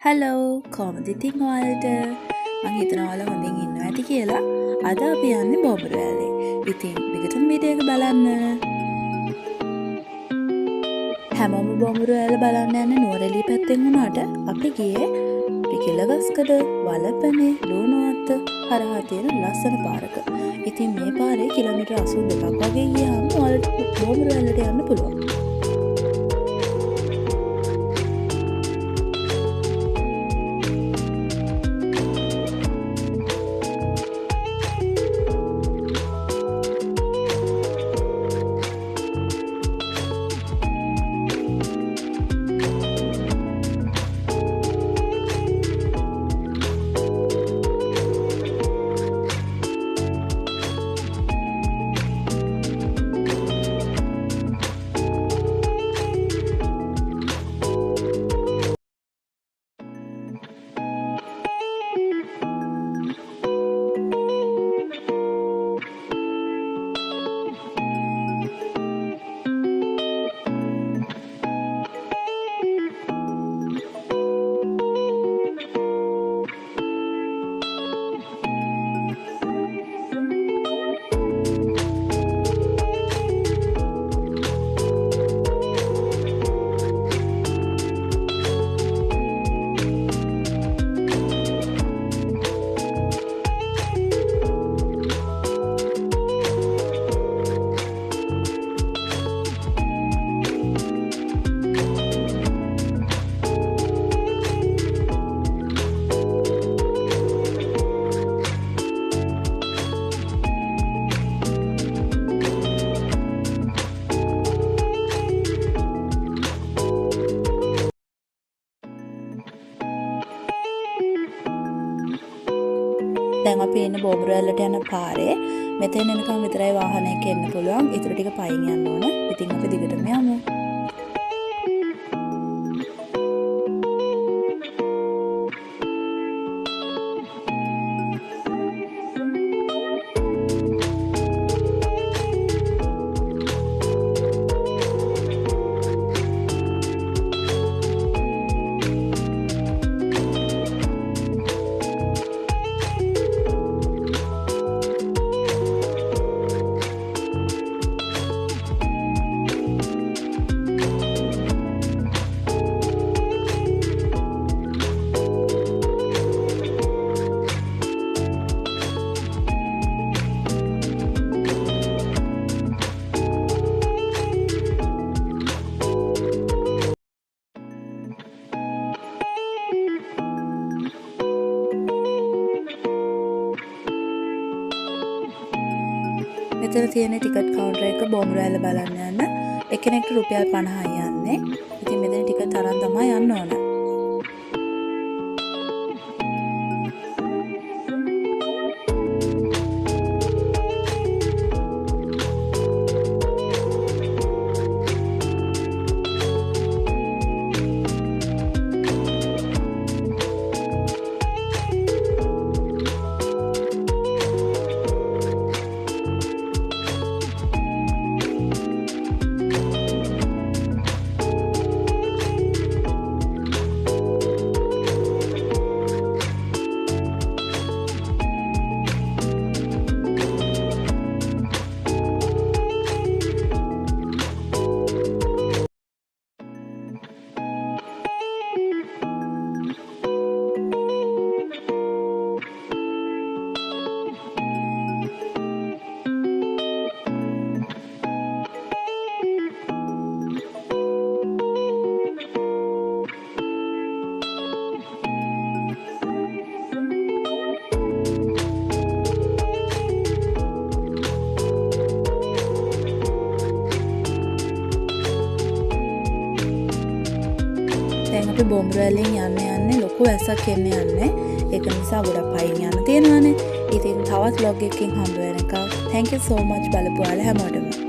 Hello කොහොමද ඉතින් ඔයාලට මම හිතනවා ඔයාලා හොඳින් ඉන්නවා ඇති කියලා. අද අපි යන්නේ බොඹරු ඇලේ. ඉතින් විගතම වීඩියෝ එක බලන්න. හැමෝම බොඹරු ඇල බලන්න යන්නේ නුවර එළිය පැත්තෙන් වුණාට අපි ගියේ පිකිලගස්කඩ වලපනේ ලුණුවත්ත හරහා තියෙන ලස්සන පාරක. ඉතින් මේ පාරේ කිලෝමීටර් 82ක් වගේ ගියාම ඔයාලට බොඹරු ඇලට යන්න පුළුවන්. දැන් අපි ඉන්නේ බොඹරු ඇලට යන පාරේ. මෙතෙන් එනකම් විතරයි වාහනයක එන්න පුළුවන්. ඊටු ටික පයින් යන්න ඕන. ඉතින් අපි දිගටම යමු. මෙතන තියෙන ටිකට් කවුන්ටර් එක බොඹරු ඇල බලන්න යන්න එක්කෙනෙක්ට රුපියල් 50යි යන්නේ. ඉතින් මෙතන ටිකට් අරන් තමයි යන්න ඕන. දැන් අපි බොඹරු ඇලෙන් යන්නේ ලොකු ඇසක් එන්න යන්නේ. ඒක නිසා ගොඩක් පයින් යන්න තියෙනවානේ. ඉතින් තවත් vlog එකකින් හම්බ වෙනකම් thank you so much බලපු ඔයාලා හැමෝටම.